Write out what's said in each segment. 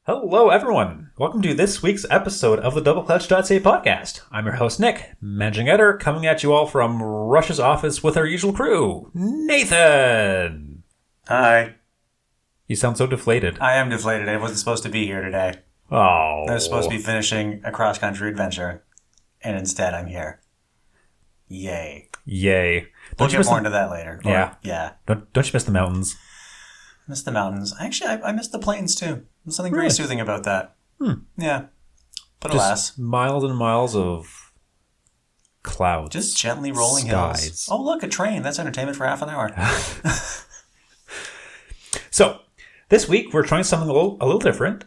Hello, everyone. Welcome to this week's episode of the DoubleClutch.ca podcast. I'm your host, Nick, managing editor, coming at you all from Rush's office with our usual crew, Nathan. Hi. You sound so deflated. I am deflated. I wasn't supposed to be here today. Oh. I was supposed to be finishing a cross-country adventure, and instead I'm here. Yay. Yay. We'll get more into that later. Yeah. Yeah. Don't you miss the mountains? I miss the mountains. Actually, I miss the plains, too. There's something very soothing about that. Yeah. But Just alas. miles and miles of clouds. Just gently rolling skies. hills. Oh, look, a train. That's entertainment for half an hour. So, this week we're trying something a little different.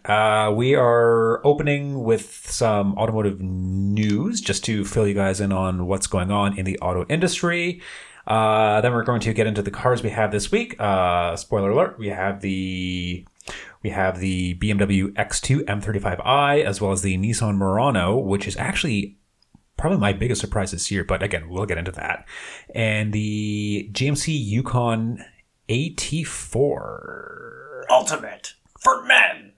We are opening with some automotive news just to fill you guys in on what's going on in the auto industry. Then we're going to get into the cars we have this week. Spoiler alert: we have the BMW X2 M35i as well as the Nissan Murano, which is actually probably my biggest surprise this year. But again, we'll get into that. And the GMC Yukon AT4 Ultimate for men.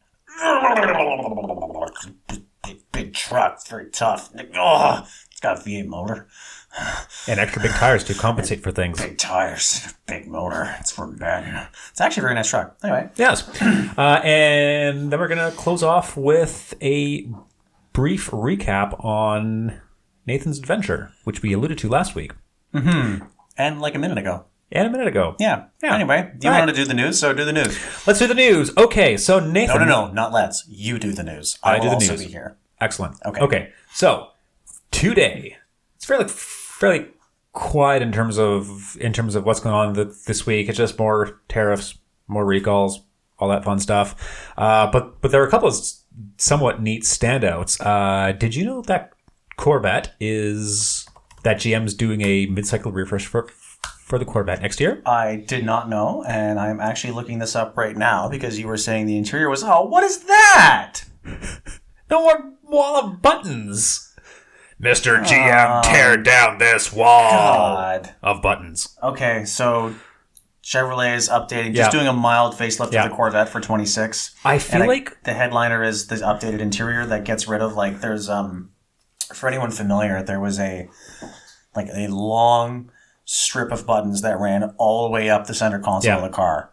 Big truck, very tough. Oh, it's got a V8 motor. and extra big tires to compensate for things. Big tires, big motor. It's for men. It's actually a very nice truck. Anyway. Yes. And then we're going to close off with a brief recap on Nathan's adventure, which we alluded to last week. Mm-hmm. And like a minute ago. And a minute ago. Yeah. Anyway, you wanted to do the news, so do the news. Let's do the news. Okay, so Nathan... No, not let's. You do the news. I will also be here. Excellent. Okay. Okay, so today, it's fairly quiet in terms of what's going on this week. It's just more tariffs, more recalls, all that fun stuff. But there are a couple of somewhat neat standouts. Did you know that Corvette that GM's doing a mid-cycle refresh for the Corvette next year? I did not know, and I'm actually looking this up right now because you were saying the interior was, what is that? No more wall of buttons. Mr. GM, tear down this wall of buttons. Okay, so Chevrolet is updating, just doing a mild facelift of the Corvette for 26. I feel like the headliner is the updated interior that gets rid of, there's, for anyone familiar, there was a long strip of buttons that ran all the way up the center console of the car.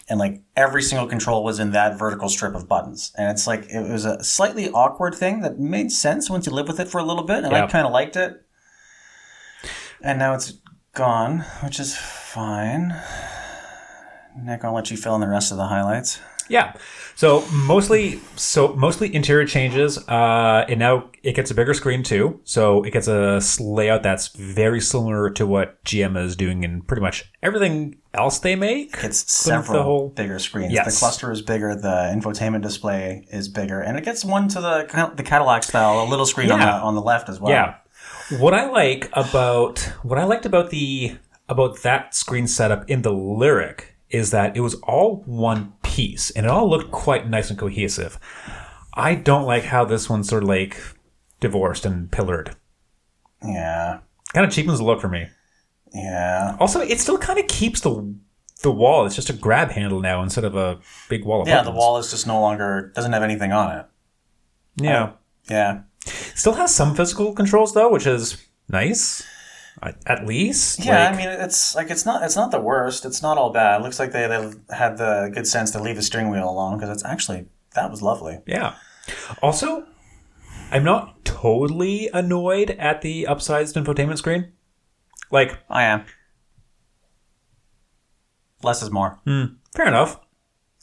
And every single control was in that vertical strip of buttons. And it's it was a slightly awkward thing that made sense once you live with it for a little bit. And I kind of liked it. And now it's gone, which is fine. Nick, I'll let you fill in the rest of the highlights. Yeah. So mostly interior changes. And now it gets a bigger screen too. So it gets a layout that's very similar to what GM is doing in pretty much everything else they make. It's several bigger screens. Yes. The cluster is bigger. The infotainment display is bigger, and it gets one to the Cadillac style, a little screen on the left as well. Yeah. What I liked about that screen setup in the Lyric is that it was all one piece, and it all looked quite nice and cohesive. I don't like how this one's sort of divorced and pillared. Yeah. Kind of cheapens the look for me. Yeah. Also, it still kind of keeps the wall. It's just a grab handle now instead of a big wall of buttons. The wall is just no longer, doesn't have anything on it. Yeah. Yeah. Still has some physical controls though, which is nice. At least. Yeah, I mean, it's not the worst. It's not all bad. It looks like they had the good sense to leave the steering wheel alone because it's actually, that was lovely. Yeah. Also, I'm not totally annoyed at the upsized infotainment screen. I am. Less is more. Fair enough.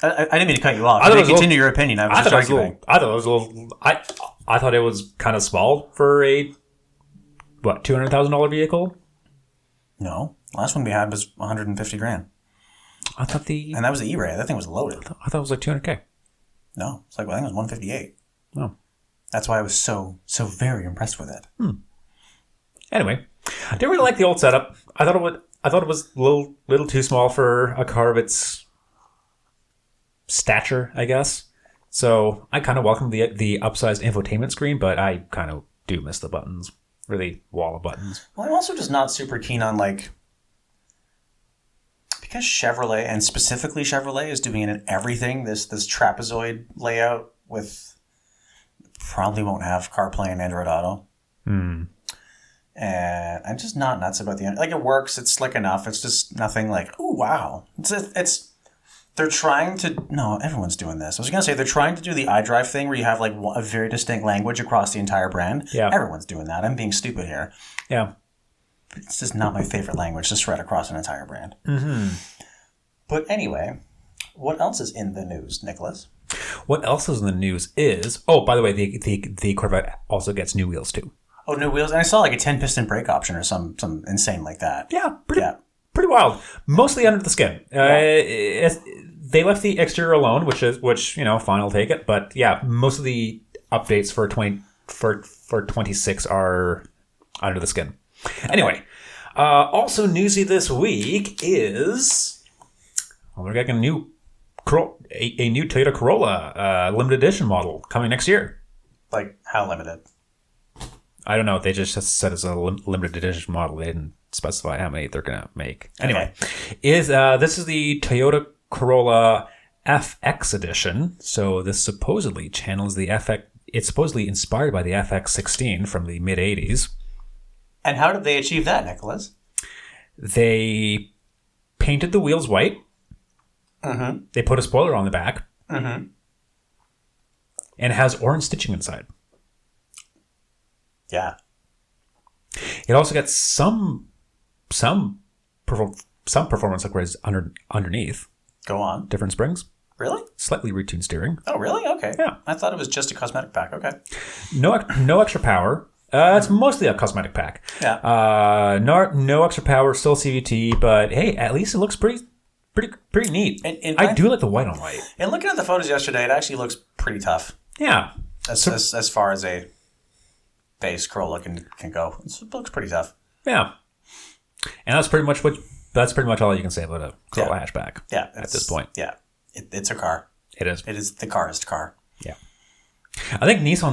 I didn't mean to cut you off. You may continue your opinion. I thought it was kind of small for a $200,000 vehicle? No. Last one we had was $150,000. And that was the E-Ray. That thing was loaded. I thought it was $200K. No. I think it was $158,000. Oh. That's why I was so very impressed with it. Anyway, I didn't really like the old setup. I thought it was a little too small for a car of its stature, I guess. So I kind of welcome the upsized infotainment screen, but I kind of do miss the buttons. Really wall of buttons. Well, I'm also just not super keen on because Chevrolet, and specifically Chevrolet, is doing it in everything, this trapezoid layout with probably won't have CarPlay and Android Auto. And I'm just not nuts about the like. It works. It's slick enough. It's just nothing like, oh wow. It's they're trying to. No, everyone's doing this. I was gonna say they're trying to do the iDrive thing where you have like a very distinct language across the entire brand. Yeah, everyone's doing that. I'm being stupid here. Yeah, it's just not my favorite language to spread across an entire brand. But anyway, what else is in the news, Nicholas? What else is in the news is, oh, by the way, the Corvette also gets new wheels too. Oh, new wheels. And I saw like a 10-piston brake option or some insane like that. Yeah, pretty wild. Mostly under the skin. They left the exterior alone, which fine, I'll take it. But yeah, most of the updates for 26 are under the skin. Anyway, also newsy this week is we're getting a new Toyota Corolla limited edition model coming next year. Like how limited? I don't know. They just said it's a limited edition model. They didn't specify how many they're going to make. Anyway, this is the Toyota Corolla FX edition. So this supposedly channels the FX. It's supposedly inspired by the FX16 from the mid 80s. And how did they achieve that, Nicholas? They painted the wheels white. They put a spoiler on the back. And it has orange stitching inside. Yeah. It also gets some performance upgrades underneath. Go on. Different springs. Really? Slightly retuned steering. Oh, really? Okay. Yeah. I thought it was just a cosmetic pack. Okay. No extra power. It's mostly a cosmetic pack. Yeah. No extra power. Still CVT, but hey, at least it looks pretty neat. And I do like the white on white. And looking at the photos yesterday, it actually looks pretty tough. Yeah. As far as a base Corolla can go, it looks pretty tough. Yeah. And that's pretty much all you can say about a Corolla hatchback. Yeah. At this point. Yeah. It's a car. It is. It is the carest car. Yeah. I think Nissan,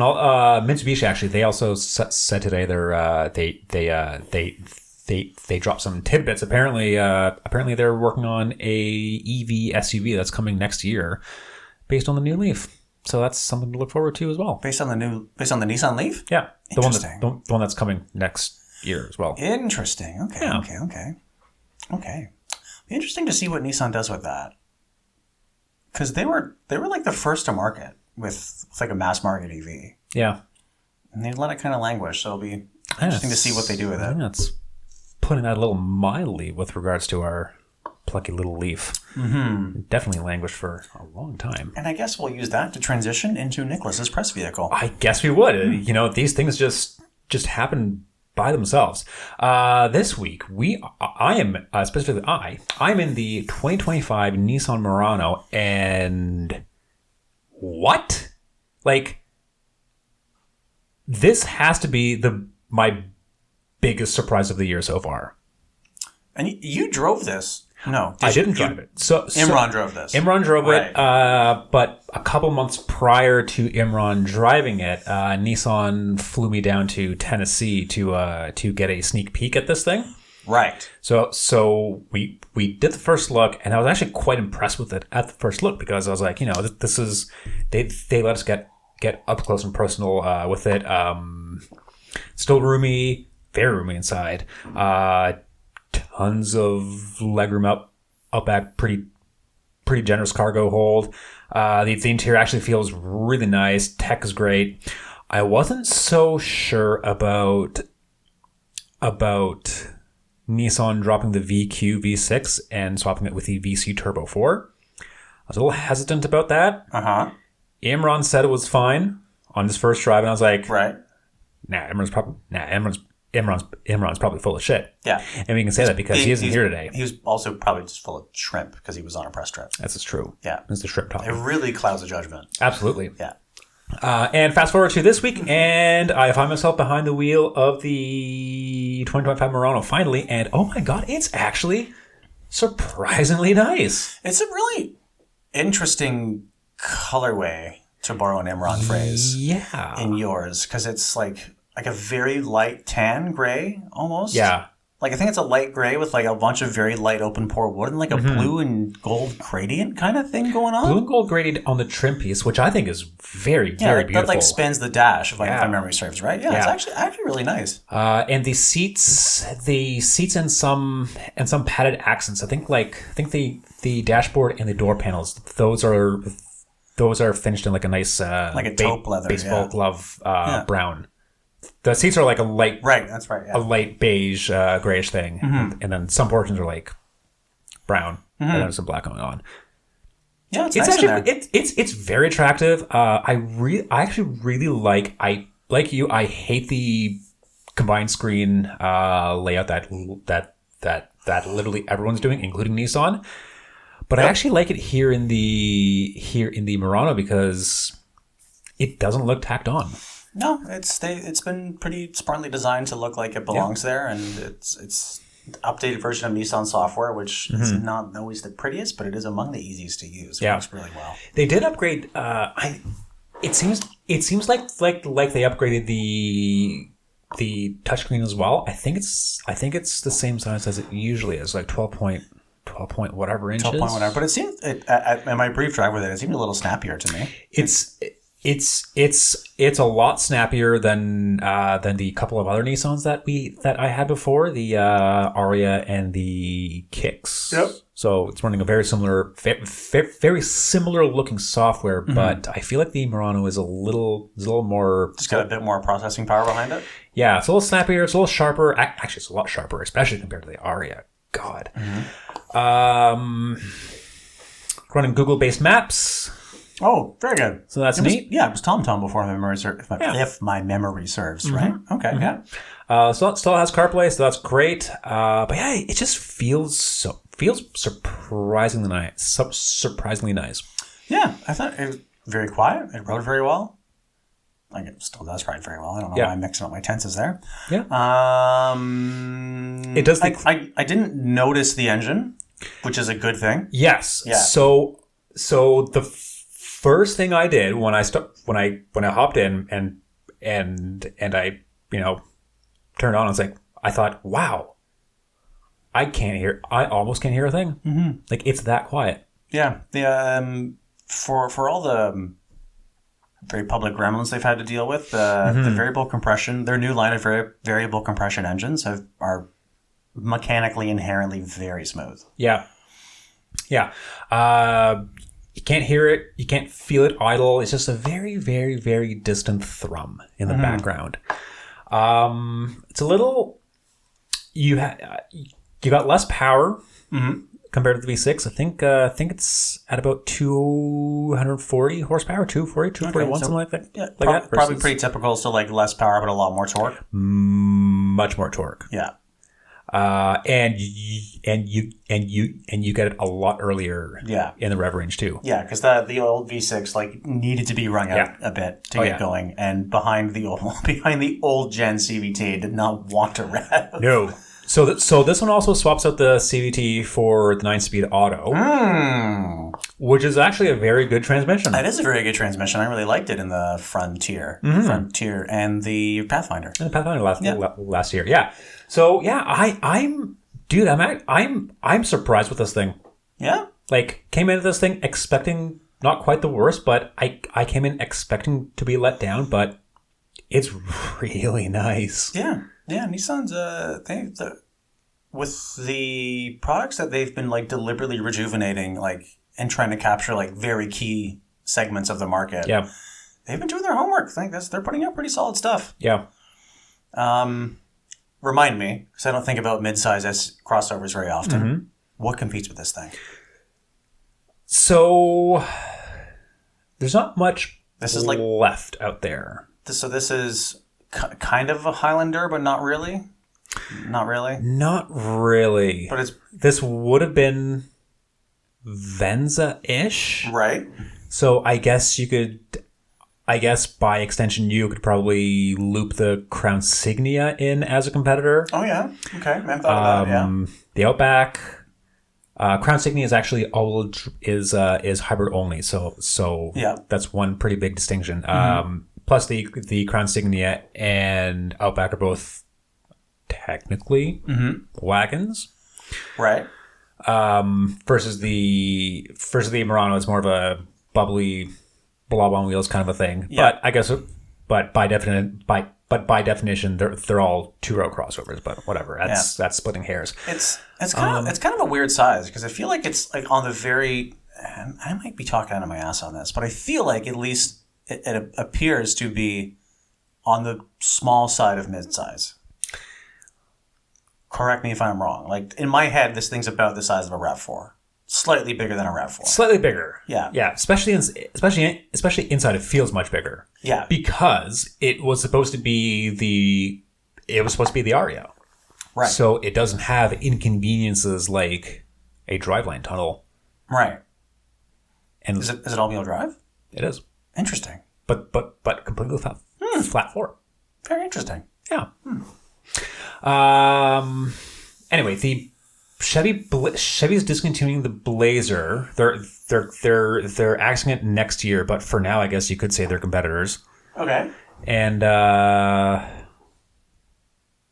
Mitsubishi actually, they also said today they dropped some tidbits. Apparently they're working on a EV SUV that's coming next year, based on the new Leaf. So that's something to look forward to as well. Based on the Nissan Leaf? Yeah, the one that's coming next year as well. Interesting. Okay. Yeah. Okay. Interesting to see what Nissan does with that, because they were like the first to market with like a mass market EV. Yeah, and they let it kind of languish. So it'll be interesting to see what they do with it. That's putting that a little mildly with regards to our plucky little Leaf. Definitely languished for a long time. And I guess we'll use that to transition into Nicholas's press vehicle. I guess we would. These things just happen by themselves. This week, I'm in the 2025 Nissan Murano, and what? Like, this has to be my biggest surprise of the year so far. And you drove this. No, I didn't drive it. So Imran drove this. Imran drove right. it, but a couple months prior to Imran driving it, Nissan flew me down to Tennessee to get a sneak peek at this thing. Right. So we did the first look, and I was actually quite impressed with it at the first look, because I was like, this is they let us get up close and personal with it. Still roomy, very roomy inside. Tons of legroom out back, pretty generous cargo hold. The interior actually feels really nice. Tech is great. I wasn't so sure about Nissan dropping the VQ V6 and swapping it with the VC Turbo 4. I was a little hesitant about that. Imran said it was fine on his first drive, and I was like, right. Imran's probably full of shit. Yeah. And we can say that because he isn't here today. He was also probably just full of shrimp because he was on a press trip. That's true. Yeah. It's the shrimp topic. It really clouds the judgment. Absolutely. Yeah. And fast forward to this week, and I find myself behind the wheel of the 2025 Murano finally, and oh my god, it's actually surprisingly nice. It's a really interesting colorway, to borrow an Imran phrase. Yeah. In yours, because it's like a very light tan gray almost. Yeah. Like, I think it's a light gray with, like, a bunch of very light open pore wood and, like, a blue and gold gradient kind of thing going on. Blue and gold gradient on the trim piece, which I think is very beautiful. That, like, spans the dash, if my memory serves, right? Yeah, it's actually really nice. And the seats and some padded accents. I think the dashboard and the door panels, those are finished in, like, a nice like a taupe leather, baseball glove brown. The seats are like a light, right? That's right. Yeah. A light beige, grayish thing, and then some portions are like brown, and then some black going on. Yeah, it's nice actually in there. It's very attractive. I actually really like you. I hate the combined screen layout that literally everyone's doing, including Nissan. But I actually like it here in the Murano because it doesn't look tacked on. No, it's been pretty smartly designed to look like it belongs there, and it's updated version of Nissan software, which is not always the prettiest, but it is among the easiest to use. It works really well. They did upgrade. It seems like they upgraded the touchscreen as well. I think it's the same size as it usually is, like 12 point whatever inches. 12 point whatever, but it seemed in my brief drive with it seemed a little snappier to me. It's a lot snappier than the couple of other Nissans that I had before, the Aria and the Kicks. Yep. So it's running a very similar looking software, but I feel like the Murano is a little more. Just got a bit more processing power behind it. Yeah, it's a little snappier. It's a little sharper. Actually, it's a lot sharper, especially compared to the Aria. God. Running Google-based maps. Oh, very good. So that's neat. Yeah, it was TomTom before if my memory serves, right? Okay, yeah. So it still has CarPlay, so that's great. But yeah, it just feels surprisingly nice. Surprisingly nice. Yeah, I thought it was very quiet. It rode very well. Like, it still does ride very well. I don't know why I'm mixing up my tenses there. Yeah. It does. I didn't notice the engine, which is a good thing. Yes. Yeah. So the first thing I did when I hopped in and I turned on, I thought, wow, I almost can't hear a thing. Mm-hmm. Like, it's that quiet. Yeah. The for all the very public gremlins they've had to deal with, the variable compression, their new line of variable compression engines are mechanically inherently very smooth. Yeah. Yeah. You can't hear it. You can't feel it idle. It's just a very, very, very distant thrum in the background. It's a little. You got less power compared to the V6. I think it's at about 240 horsepower, 241, something like that. Yeah, that probably pretty typical. So, like, less power, but a lot more torque. Much more torque. Yeah. And you get it a lot earlier in the rev range too. Yeah, because the old V6 needed to be wrung out a bit to get going, and behind the old gen CVT did not want to rev. No. So this one also swaps out the CVT for the 9-speed auto, which is actually a very good transmission. It is a very good transmission. I really liked it in the Frontier and the Pathfinder. And the Pathfinder last year, yeah. So yeah, I'm surprised with this thing. Yeah, came into this thing expecting not quite the worst, but I came in expecting to be let down, but it's really nice. Yeah. Yeah, Nissan's with the products that they've been deliberately rejuvenating, and trying to capture very key segments of the market. Yeah, they've been doing their homework. I think they're putting out pretty solid stuff. Yeah. Remind me, because I don't think about mid-size crossovers very often. What competes with this thing? So there's not much left out there. So this is kind of a Highlander, but not really. Not really. Not really. But this would have been Venza-ish, right? So I guess by extension you could probably loop the Crown Signia in as a competitor. Oh yeah. Okay. I haven't thought about it. Yeah. The Outback. Crown Signia is actually is hybrid only. So yeah, that's one pretty big distinction. Plus, the Crown Signia and Outback are both technically wagons. Right. Versus the Murano is more of a bubbly blob on wheels kind of a thing. Yeah. But I guess, by definition, they're all 2-row crossovers. But whatever, that's splitting hairs. It's kind of a weird size because I feel like it's like on the very. I might be talking out of my ass on this, but I feel like at least it appears to be on the small side of midsize. Correct me if I'm wrong. Like in my head, this thing's about the size of a RAV4, slightly bigger than a RAV4. Slightly bigger. Yeah. Yeah. Especially inside, it feels much bigger. Yeah. Because it was supposed to be the Aria. Right. So it doesn't have inconveniences like a driveline tunnel. Right. And is it all-wheel drive? It is. Interesting. But completely flat floor. Very interesting. Yeah. Anyway, the Chevy's discontinuing the Blazer. They're axing it next year, but for now, I guess you could say they're competitors. Okay. And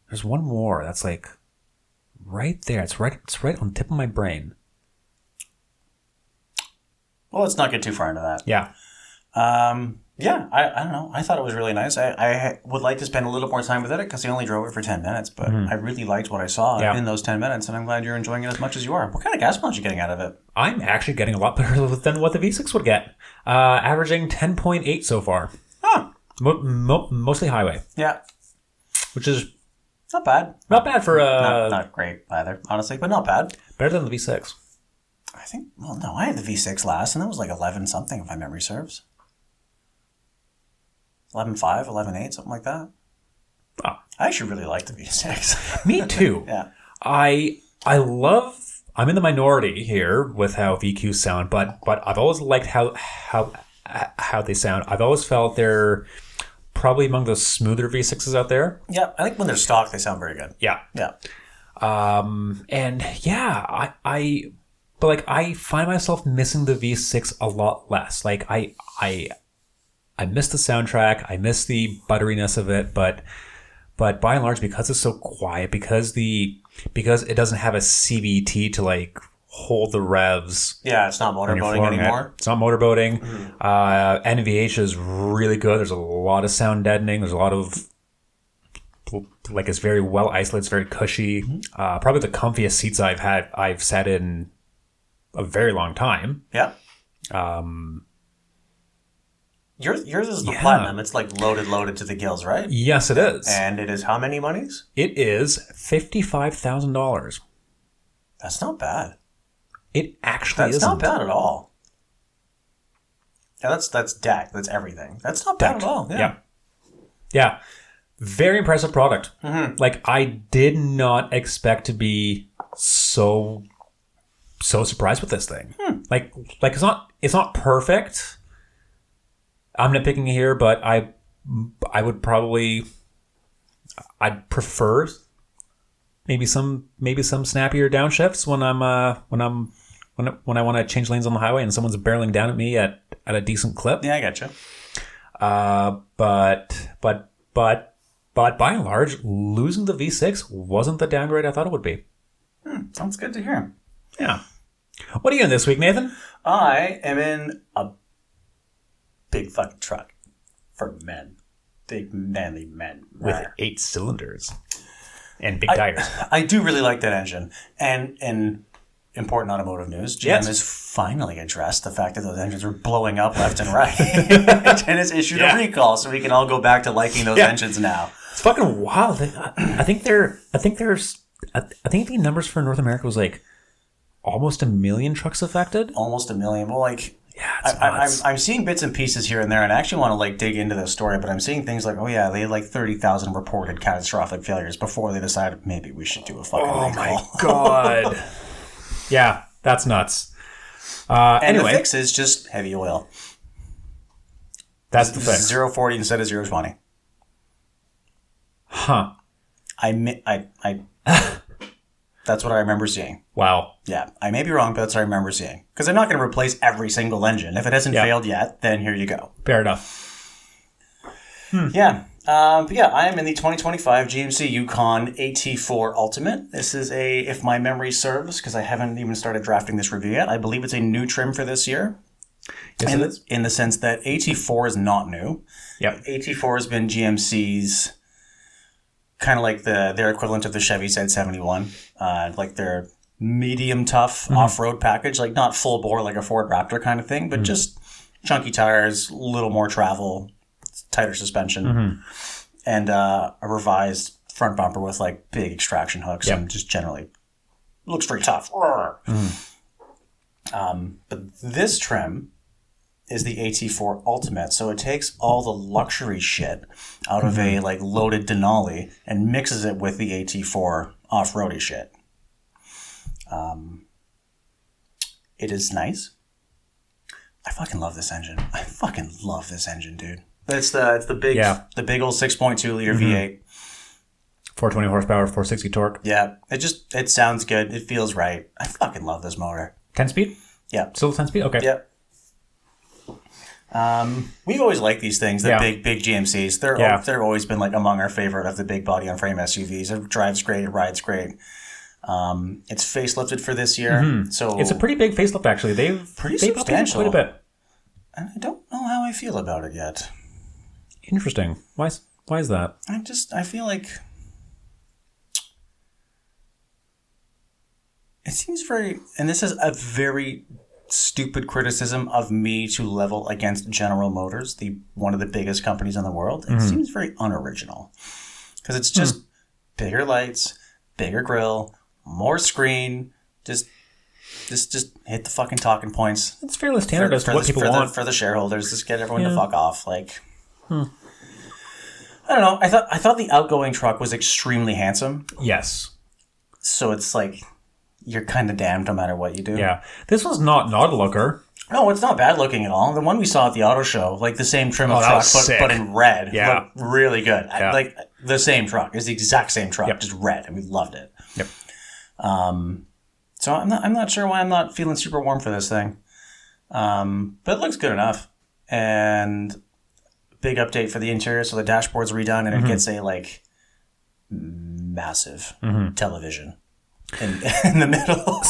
there's one more that's like right there. It's right on the tip of my brain. Well, let's not get too far into that. Yeah. Yeah, I don't know. I thought it was really nice. I would like to spend a little more time with it because I only drove it for 10 minutes, but I really liked what I saw in those 10 minutes, and I'm glad you're enjoying it as much as you are. What kind of gas mileage are you getting out of it? I'm actually getting a lot better than what the V6 would get. Averaging 10.8 so far. Huh. Mostly highway. Yeah. Which is... Not bad. Not bad for... Not great either, honestly, but not bad. Better than the V6. I think... Well, no, I had the V6 last, and that was like 11-something, if my memory serves. 11.5, 11.8, something like that. Oh. I actually really like the V6. Me too. Yeah. I love... I'm in the minority here with how VQs sound, but I've always liked how they sound. I've always felt they're probably among the smoother V6s out there. Yeah, I think when they're stock, they sound very good. Yeah. Yeah. And yeah, but like I find myself missing the V6 a lot less. Like I miss the soundtrack, I miss the butteriness of it, but by and large, because it's so quiet, because it doesn't have a CVT to like hold the revs. Yeah, it's not motorboating anymore. It's not motorboating. NVH is really good. There's a lot of sound deadening. There's a lot of like it's very well isolated. It's very cushy. Probably the comfiest seats I've sat in a very long time. Yeah. Yours is the Platinum. It's like loaded to the gills, right? Yes, it is. And it is how many monies? It is $55,000. That's not bad. It actually isn't. That's not bad at all. Yeah, that's deck. That's everything. That's not bad at all. Yeah. Very impressive product. Like I did not expect to be so surprised with this thing. Like it's not perfect. I'm nitpicking here, but I'd prefer maybe some snappier downshifts when I want to change lanes on the highway and someone's barreling down at me at a decent clip. Yeah, I gotcha. But by and large, losing the V6 wasn't the downgrade I thought it would be. Sounds good to hear. Yeah. What are you in this week, Nathan? I am in a big fucking truck for men. Big, manly men. With 8 cylinders and big tires. I do really like that engine. And in important automotive news, GM has finally addressed the fact that those engines were blowing up left and right. And has issued a recall so we can all go back to liking those engines now. It's fucking wild. I think the numbers for North America was like almost 1 million trucks affected. Almost 1 million. Well, like... Yeah, I'm seeing bits and pieces here and there, and I actually want to like dig into this story, but I'm seeing things like, oh yeah, they had like 30,000 reported catastrophic failures before they decided maybe we should do a fucking recall. Oh my god. Yeah, that's nuts. And anyway, the fix is just heavy oil. That's the fix. 0.40 instead of 0.20. Huh. That's what I remember seeing. Wow. Yeah, I may be wrong, but that's what I remember seeing. Because they're not going to replace every single engine. If it hasn't failed yet, then here you go. Fair enough. Yeah. But yeah, I am in the 2025 GMC Yukon AT4 Ultimate. This is if my memory serves, because I haven't even started drafting this review yet, I believe it's a new trim for this year. Yes, in the sense that AT4 is not new. Yep. AT4 has been GMC's kind of like their equivalent of the Chevy Z71, like their medium tough off-road package, like not full bore like a Ford Raptor kind of thing, but just chunky tires, a little more travel, tighter suspension, and a revised front bumper with like big extraction hooks and just generally looks pretty tough. But this trim is the AT4 Ultimate, so it takes all the luxury shit out of a like loaded Denali and mixes it with the AT4 off-roady shit. It is nice. I fucking love this engine. Dude. It's the big old 6.2 liter V8. 420 horsepower, 460 torque. Yeah, it sounds good. It feels right. I fucking love this motor. 10 speed? Yeah. Still 10 speed? Okay. Yeah. We've always liked these things, the big GMCs. They've always been like among our favorite of the big body on frame SUVs. It drives great. It rides great. It's facelifted for this year, so it's a pretty big facelift actually. They've substantial. Quite a bit. And I don't know how I feel about it yet. Interesting. Why is that? I feel like it seems very, and this is a very stupid criticism of me to level against General Motors, one of the biggest companies in the world. It seems very unoriginal because it's just bigger lights, bigger grille, more screen, just hit the fucking talking points. It's fairly standard as to what people want. For the shareholders, just get everyone to fuck off. Like, I don't know. I thought the outgoing truck was extremely handsome. Yes. So it's like, you're kind of damned no matter what you do. Yeah. This was not a looker. No, it's not bad looking at all. The one we saw at the auto show, like the same trim of truck, but in red. Yeah. Looked really good. Yeah. Like the same truck. It's the exact same truck, just red, and we loved it. Yep. So I'm not sure why I'm not feeling super warm for this thing. But it looks good enough. And big update for the interior. So the dashboard's redone, and it gets a like massive television in the middle.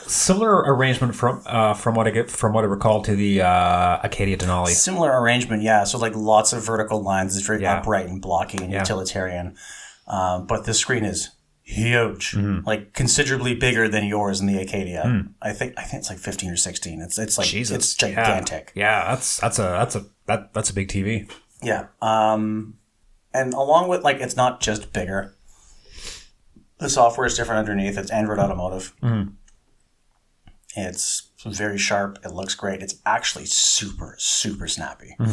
Similar arrangement from what I recall to the Acadia Denali. Similar arrangement, yeah. So like lots of vertical lines. It's very upright and blocky and utilitarian. But the screen is huge, like considerably bigger than yours in the Acadia. I think it's like 15 or 16. It's like Jesus. It's gigantic. Yeah, that's a big TV. Yeah. And along with like, it's not just bigger. The software is different underneath. It's Android Automotive. It's very sharp. It looks great. It's actually super, super snappy. And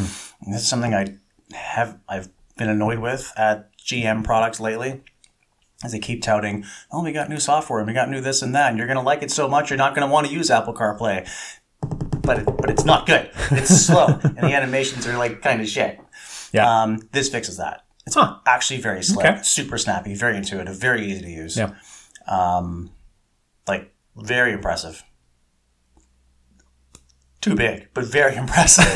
this is something I've been annoyed with at GM products lately, as they keep touting, oh, we got new software and we got new this and that, and you're going to like it so much you're not going to want to use Apple CarPlay. But it's not good. It's slow. And the animations are like kind of shit. Yeah. This fixes that. It's actually very slick, super snappy, very intuitive, very easy to use. Yeah. Like, very impressive. Too big, but very impressive.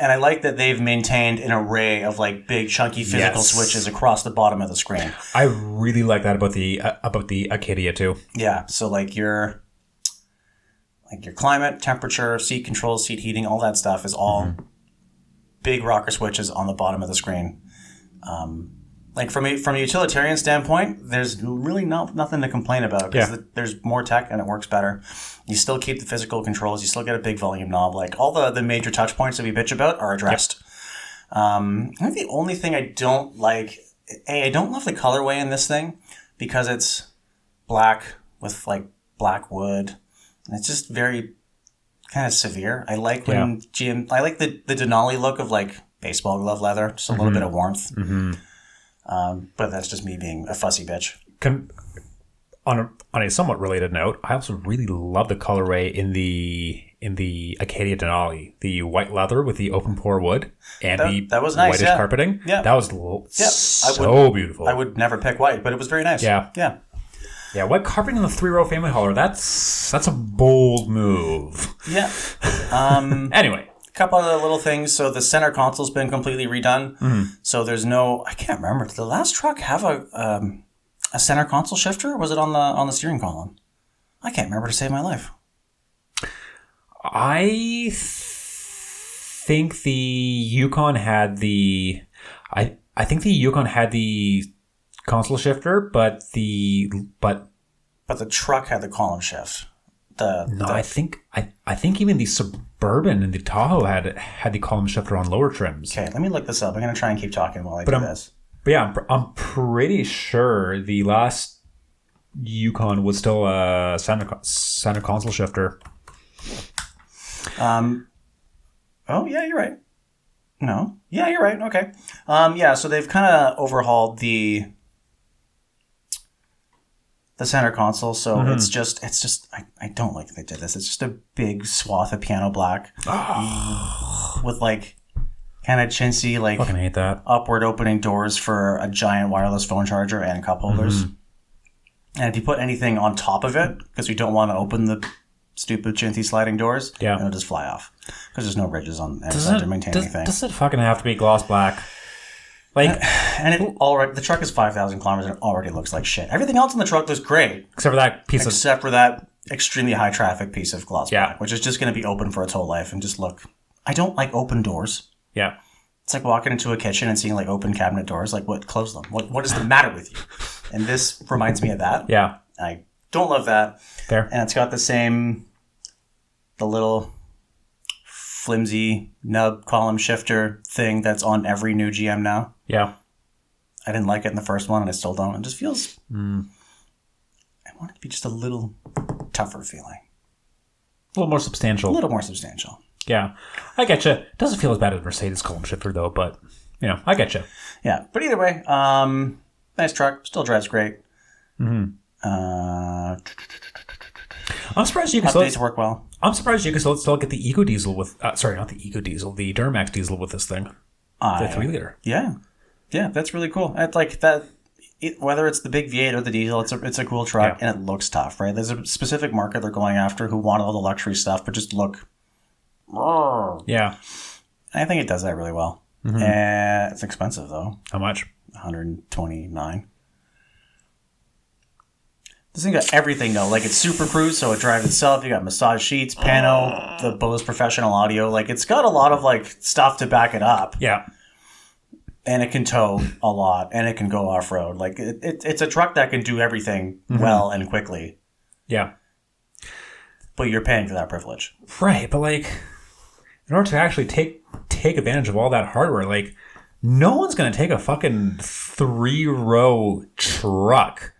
And I like that they've maintained an array of like big, chunky physical switches across the bottom of the screen. I really like that about the Acadia too. Yeah. So like your climate, temperature, seat control, seat heating, all that stuff is all big rocker switches on the bottom of the screen. Like from a utilitarian standpoint, there's really nothing to complain about because there's more tech and it works better. You still keep the physical controls. You still get a big volume knob. Like all the major touch points that we bitch about are addressed. I think the only thing I don't like, I don't love the colorway in this thing because it's black with like black wood. And it's just very kind of severe. I like when I like the Denali look of like baseball glove leather, just a little bit of warmth. But that's just me being a fussy bitch. On a somewhat related note, I also really love the colorway in the Acadia Denali, the white leather with the open pore wood and that was nice, whitish carpeting. Yeah, that was so beautiful. I would never pick white, but it was very nice. Yeah, white carpeting in the 3-row family hauler. That's a bold move. Yeah. Anyway, couple of little things. So the center console's been completely redone. So there's no. I can't remember. Did the last truck have a center console shifter? Or was it on the steering column? I can't remember to save my life. I think the Yukon had the. I think the Yukon had the console shifter, but the truck had the column shift. I think even the Suburban and the Tahoe had the column shifter on lower trims. Okay, let me look this up. I'm going to try and keep talking while I do this. But yeah, I'm pretty sure the last Yukon was still a center console shifter. Oh yeah, you're right. No, yeah, you're right. Okay. Yeah, so they've kind of overhauled the center console, so it's just I don't like that they did this. It's just a big swath of piano black with like kind of chintzy, like fucking hate that. Upward opening doors for a giant wireless phone charger and cup holders. And if you put anything on top of it, because we don't want to open the stupid chintzy sliding doors, it'll just fly off because there's no ridges on any side to maintain anything. Does it fucking have to be gloss black? Like, and the truck is 5,000 kilometers and it already looks like shit. Everything else in the truck looks great. Except for that extremely high traffic piece of gloss black, which is just going to be open for its whole life and just look. I don't like open doors. Yeah. It's like walking into a kitchen and seeing like open cabinet doors. Like, what? Close them. What is the matter with you? And this reminds me of that. Yeah. I don't love that. Fair. And it's got the little flimsy nub column shifter thing that's on every new GM now. Yeah. I didn't like it in the first one, and I still don't. It just feels... I want it to be just a little tougher feeling. A little more substantial. A little more substantial. Yeah. I get you. It doesn't feel as bad as Mercedes column shifter, though, but, I get you. Yeah. But either way, nice truck. Still drives great. I'm surprised you can updates work well. I'm surprised you can still get the Eco Diesel with... sorry, not the Eco Diesel. The Duramax Diesel with this thing. The 3-liter. Yeah. Yeah, that's really cool. It's like that... whether it's the big V8 or the diesel, it's a cool truck, and it looks tough, right? There's a specific market they're going after who want all the luxury stuff, but just look... Yeah. I think it does that really well. It's expensive, though. How much? $129. This thing got everything, though. Like, it's Super Cruise, so it drives itself. You got massage sheets, pano, the Bose professional audio. Like, it's got a lot of, like, stuff to back it up. Yeah. And it can tow a lot, and it can go off-road. Like, it's a truck that can do everything well and quickly. Yeah. But you're paying for that privilege. Right, but, like, in order to actually take advantage of all that hardware, like, no one's going to take a fucking 3-row truck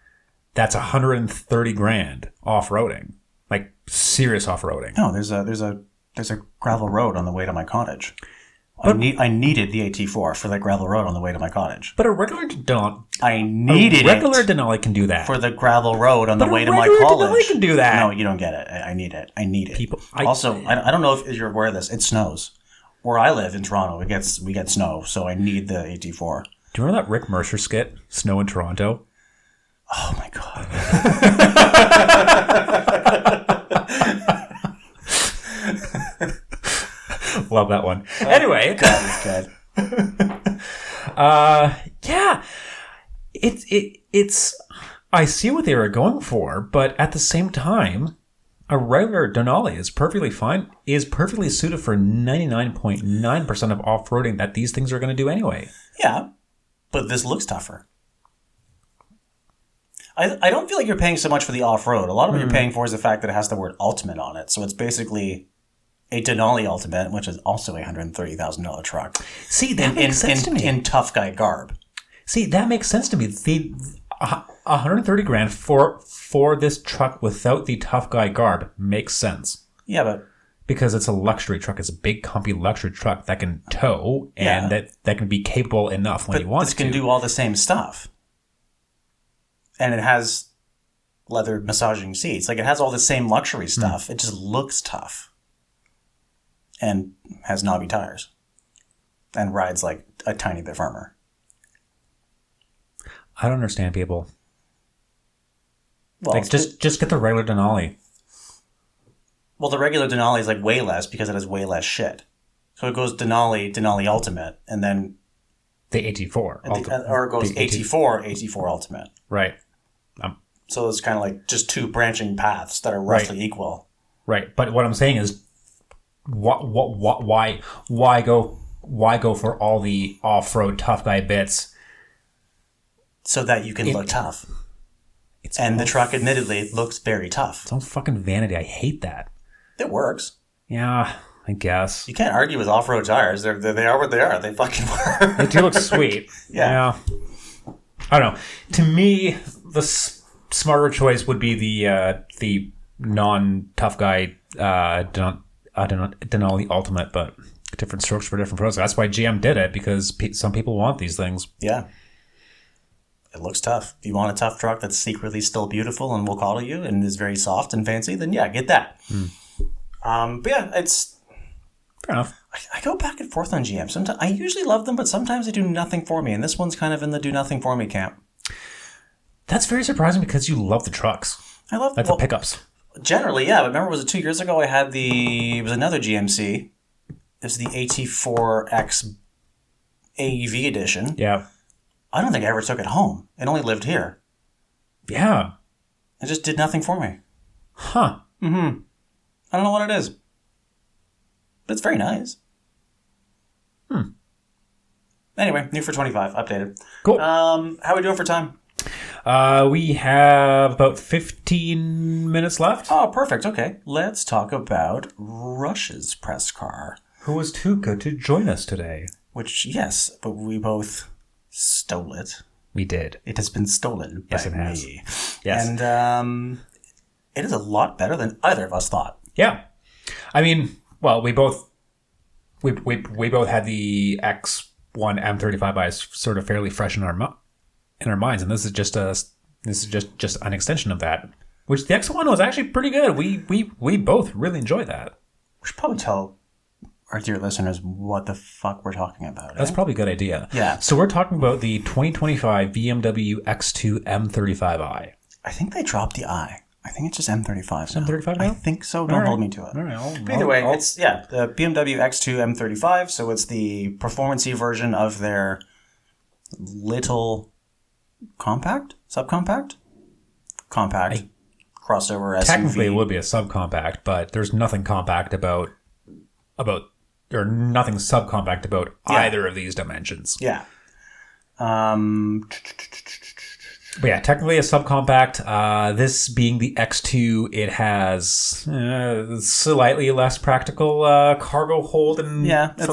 that's $130,000 off-roading. Like, serious off-roading. No, there's a gravel road on the way to my cottage. But I needed the AT4 for that gravel road on the way to my cottage. But a regular Denali... regular Denali can do that. For the gravel road on the way to my college. A regular Denali can do that. No, you don't get it. I need it. Also, I don't know if you're aware of this. It snows. Where I live in Toronto, we get snow, so I need the AT4. Do you remember that Rick Mercer skit, Snow in Toronto? Oh, my God. Love that one. Anyway. God, yeah. It's I see what they were going for, but at the same time, a regular Denali is perfectly fine, is perfectly suited for 99.9% of off-roading that these things are going to do anyway. Yeah, but this looks tougher. I don't feel like you're paying so much for the off-road. A lot of what you're paying for is the fact that it has the word Ultimate on it. So it's basically a Denali Ultimate, which is also a $130,000 truck. See, that makes sense to me. In tough guy garb. See, that makes sense to me. The $130,000 for this truck without the tough guy garb makes sense. Yeah, but... because it's a luxury truck. It's a big, comfy luxury truck that can tow and that can be capable enough when you want to. This can do all the same stuff. And it has leather massaging seats. Like, it has all the same luxury stuff. It just looks tough. And has knobby tires. And rides, like, a tiny bit firmer. I don't understand people. Well, like, just get the regular Denali. Well, the regular Denali is, like, way less because it has way less shit. So it goes Denali Ultimate, and then The AT4. or it goes AT4 Ultimate. Right. So it's kind of like just two branching paths that are roughly equal. Right. But what I'm saying is, why go for all the off-road tough guy bits? So that you can look tough. And the truck, admittedly, looks very tough. It's all fucking vanity. I hate that. It works. Yeah, I guess. You can't argue with off-road tires. They are what they are. They fucking work. They do look sweet. Yeah. I don't know. To me, the smarter choice would be the non-tough guy Denali Ultimate, but different strokes for different pros. That's why GM did it, because some people want these things. Yeah. It looks tough. If you want a tough truck that's secretly still beautiful and will call you and is very soft and fancy, then yeah, get that. But yeah, it's... Fair enough. I go back and forth on GM. Sometimes I usually love them, but sometimes they do nothing for me. And this one's kind of in the do nothing for me camp. That's very surprising because you love the trucks. I love the pickups. Generally, yeah. But remember, was it 2 years ago? I had it was another GMC. It was the AT4X AEV edition. Yeah. I don't think I ever took it home. It only lived here. Yeah. It just did nothing for me. Huh. Mm-hmm. I don't know what it is. But it's very nice. Anyway, new for 25, updated. Cool. How are we doing for time? We have about 15 minutes left. Oh, perfect. Okay. Let's talk about Rush's press car. Who was too good to join us today? Which, yes, but we both stole it. We did. It has been stolen by me. Yes. And it is a lot better than either of us thought. Yeah. I mean, well, we both had the X1 M35 by sort of fairly fresh in our minds, and this is just an extension of that. Which the X1 was actually pretty good. We both really enjoyed that. We should probably tell our dear listeners what the fuck we're talking about. That's probably a good idea. Yeah. So we're talking about the 2025 BMW X2 M35i. I think they dropped the I. I think it's just M35 now. M35 now? I think so. Don't hold me to it. All right. Either way, it's the BMW X2 M35. So it's the performance-y version of their little compact, subcompact, compact crossover SUV. Technically, it would be a subcompact, but there's nothing compact about or nothing subcompact about either of these dimensions. Yeah. But yeah, technically a subcompact. This being the X2, it has slightly less practical cargo hold and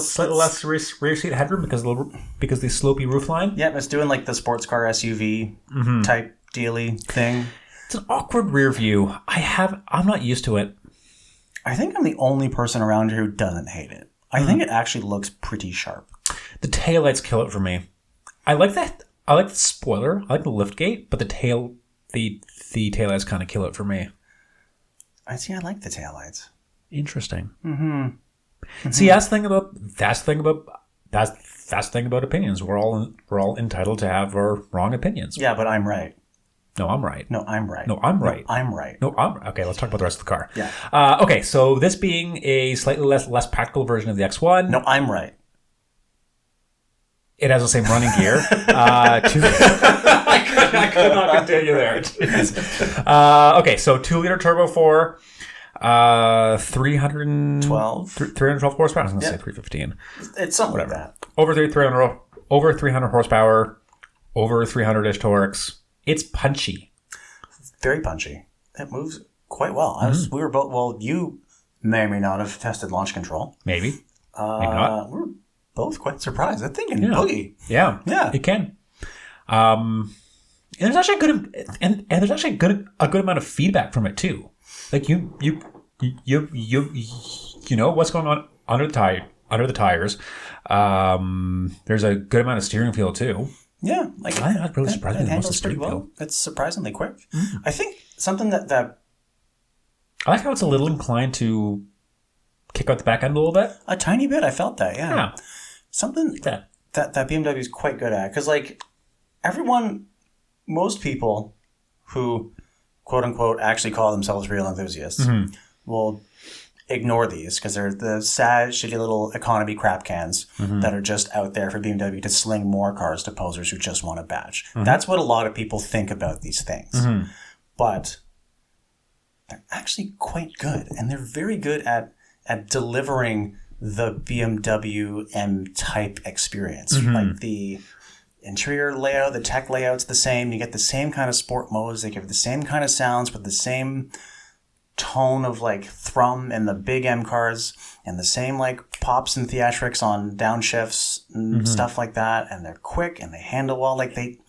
slightly less rear seat headroom because the slopey roofline. Yeah, it's doing like the sports car SUV type dealy thing. It's an awkward rear view. I'm not used to it. I think I'm the only person around here who doesn't hate it. I think it actually looks pretty sharp. The taillights kill it for me. I like that. I like the spoiler. I like the liftgate, but the taillights kind of kill it for me. I like the taillights. Interesting. Mm-hmm. See, that's the thing about opinions. We're all entitled to have our wrong opinions. Yeah, but I'm right. No, I'm right. No, I'm right. No, I'm right. No, I'm right. No, okay, let's talk about the rest of the car. Yeah. Okay, so this being a slightly less practical version of the X1. No, I'm right. It has the same running gear. I could not continue there. Okay, so 2-liter turbo 4, 312 horsepower. I was going to say 315. It's something like that. Over 300 horsepower, over 300-ish torques. It's punchy. Very punchy. It moves quite well. We were both. Well, you may or may not have tested launch control. Maybe. Maybe not. We were both quite surprised. I think in boogie. Yeah. It can. And there's actually a good amount of feedback from it too. Like you know what's going on under the tires. There's a good amount of steering feel too. Yeah, I'm really surprised. It handles pretty well. It's surprisingly quick. I think something that I like how it's a little inclined to kick out the back end a little bit. A tiny bit. I felt that. Yeah. Something that BMW is quite good at, because like most people who quote unquote actually call themselves real enthusiasts will ignore these because they're the sad, shitty little economy crap cans that are just out there for BMW to sling more cars to posers who just want a badge. That's what a lot of people think about these things. But they're actually quite good. And they're very good at delivering the BMW M-type experience. Like the interior layout, the tech layout's the same. You get the same kind of sport modes. They give the same kind of sounds with the same tone of like thrum in the big M cars and the same like pops and theatrics on downshifts and stuff like that. And they're quick and they handle well. Like it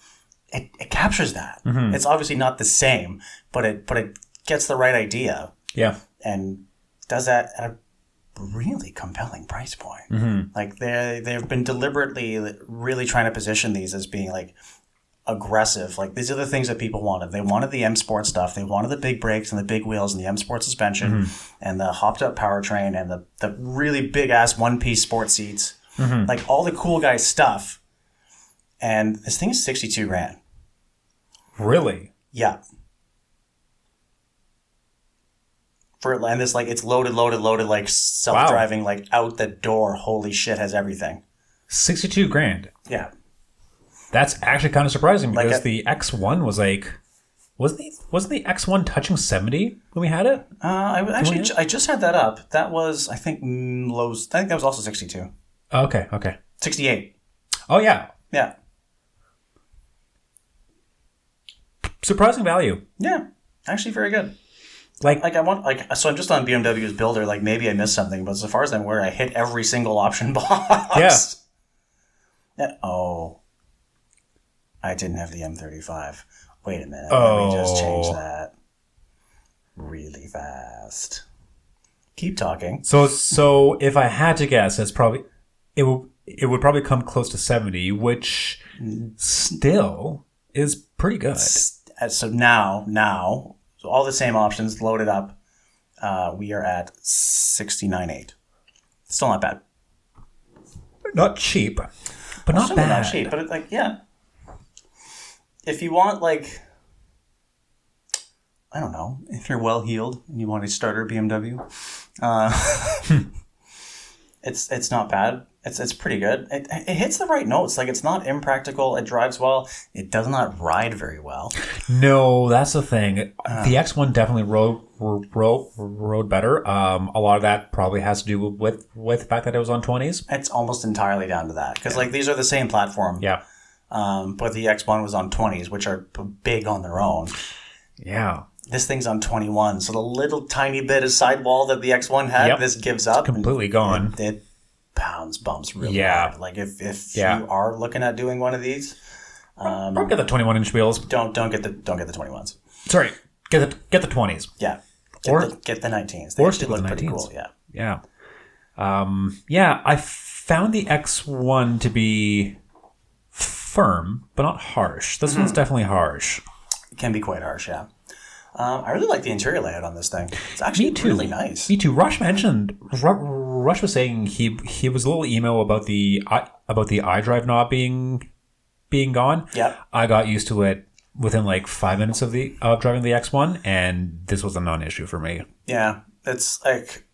captures that. It's obviously not the same, but it gets the right idea. Yeah. And does that at a really compelling price point. Like they've been deliberately really trying to position these as being like aggressive. Like these are the things that people wanted. They wanted the M Sport stuff. They wanted the big brakes and the big wheels and the M Sport suspension and the hopped up powertrain and the really big ass one-piece sport seats. Like all the cool guy stuff. And this thing is 62 grand. Really? Yeah. And this like it's loaded like self-driving like out the door. Holy shit, has everything. 62 grand. Yeah. That's actually kind of surprising because the X1 was like, wasn't the X1 touching 70 when we had it? I just had that up. That was, I think, Lowe's. I think that was also 62. Okay. 68. Oh, yeah. Yeah. Surprising value. Yeah. Actually very good. So I'm just on BMW's builder, like maybe I missed something, but so far as I'm aware, I hit every single option box. Yeah. Oh. I didn't have the M35. Wait a minute. Let me just change that really fast. Keep talking. So if I had to guess, it would probably come close to 70, which still is pretty good. So now all the same options loaded up. We are at 69.8. Still not bad. Not cheap, but not bad. Not cheap, but it's like, yeah. If you want, like, I don't know, if you're well-heeled and you want a starter BMW, it's not bad. It's pretty good. It hits the right notes. Like, it's not impractical. It drives well. It does not ride very well. No, that's the thing. The X1 definitely rode better. A lot of that probably has to do with the fact that it was on 20s. It's almost entirely down to that. Because, like, these are the same platform. Yeah. But the X1 was on 20s, which are big on their own. Yeah. This thing's on 21, so the little tiny bit of sidewall that the X1 had, this gives up. It's completely gone. It bumps really hard. Like if you are looking at doing one of these, don't get the 21-inch wheels. Don't get the 21s. Sorry, get the 20s. Yeah, get the 19s. They still look pretty cool. Yeah. I found the X1 to be firm, but not harsh. This one's definitely harsh. It can be quite harsh, yeah. I really like the interior layout on this thing. It's actually really nice. Me too. Rush was saying he was a little emo about the iDrive knob being gone. Yeah. I got used to it within like 5 minutes of driving the X1, and this was a non-issue for me. Yeah, it's like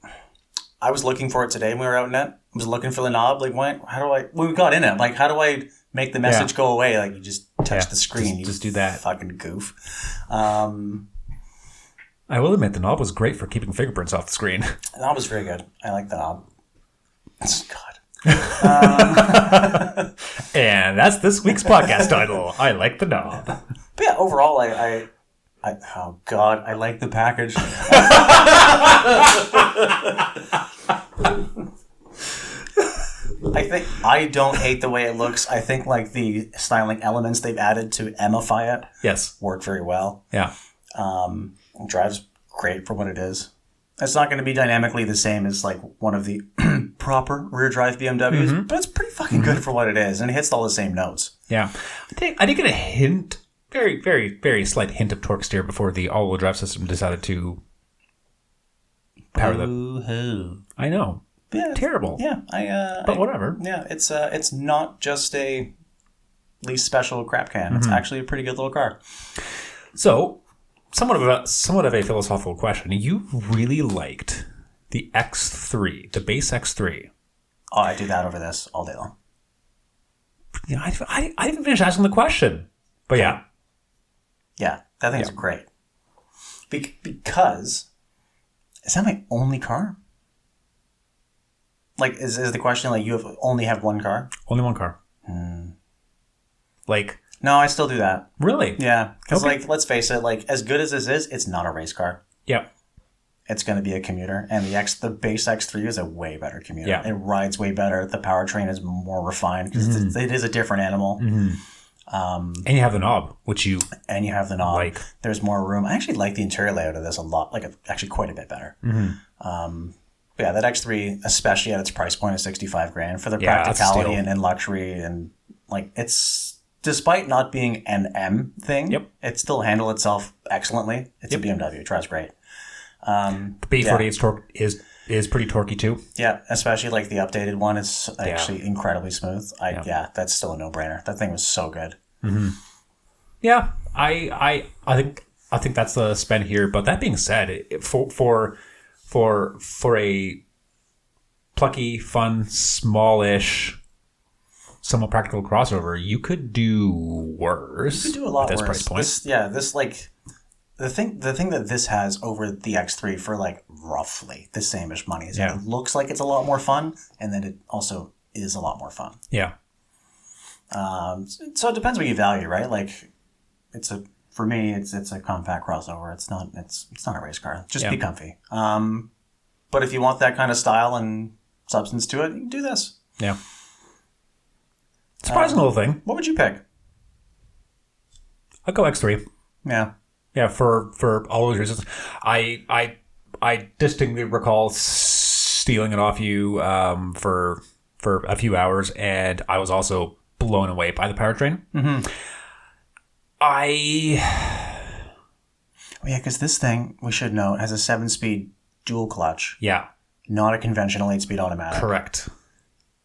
I was looking for it today when we were out in it. I was looking for the knob. Like, when we got in it, like, how do I make the message go away? Like, you just touch the screen. Just do that. Fucking goof. I will admit the knob was great for keeping fingerprints off the screen. The knob was very good. I like the knob. God. And that's this week's podcast title. I like the knob. But yeah, overall, I oh God, I like the package. I don't hate the way it looks. I think like the styling elements they've added to emify it, work very well. Yeah. It drives great for what it is. It's not going to be dynamically the same as like one of the proper rear drive BMWs, but it's pretty fucking good for what it is, and it hits all the same notes. Yeah, I did get a hint, very, very, very slight hint of torque steer before the all-wheel drive system decided to power the. I know, terrible. Yeah, but whatever. Yeah, it's not just a least special crap can. It's actually a pretty good little car. So. Somewhat of a philosophical question. You really liked The X3, the base X3. Oh, I do that over this all day long. Yeah, I didn't finish asking the question. But yeah. Yeah, that thing's great. Because, is that my only car? Like, is the question like you only have one car? Only one car. Like... No, I still do that. Really? Yeah. Because, like, let's face it, like, as good as this is, it's not a race car. Yeah. It's going to be a commuter. And the base X3 is a way better commuter. Yeah. It rides way better. The powertrain is more refined because it is a different animal. And you have the knob, which you... And you have the knob. Like. There's more room. I actually like the interior layout of this a lot. Like, actually quite a bit better. But yeah, that X3, especially at its price point of $65,000 for the practicality and luxury. And, like, it's... Despite not being an M thing, it still handled itself excellently. It's a BMW. It drives great. The B48's torque is pretty torquey too. Yeah, especially like the updated one is actually incredibly smooth. That's still a no-brainer. That thing was so good. Yeah, I think that's the spend here. But that being said, for a plucky, fun, smallish, somewhat practical crossover, you could do worse. You could do a lot with this worse. price point. This like the thing that this has over the X3 for like roughly the same-ish money is that it looks like it's a lot more fun, and then it also is a lot more fun. Yeah. So it depends what you value, right? Like, for me, it's a compact crossover. It's not a race car. Just be comfy. But if you want that kind of style and substance to it, you can do this. Yeah. Surprising little thing. What would you pick? I'd go X3. Yeah. Yeah, for all those reasons. I distinctly recall stealing it off you for a few hours, and I was also blown away by the powertrain. Because this thing, we should note, has a 7-speed dual clutch. Yeah. Not a conventional 8-speed automatic. Correct.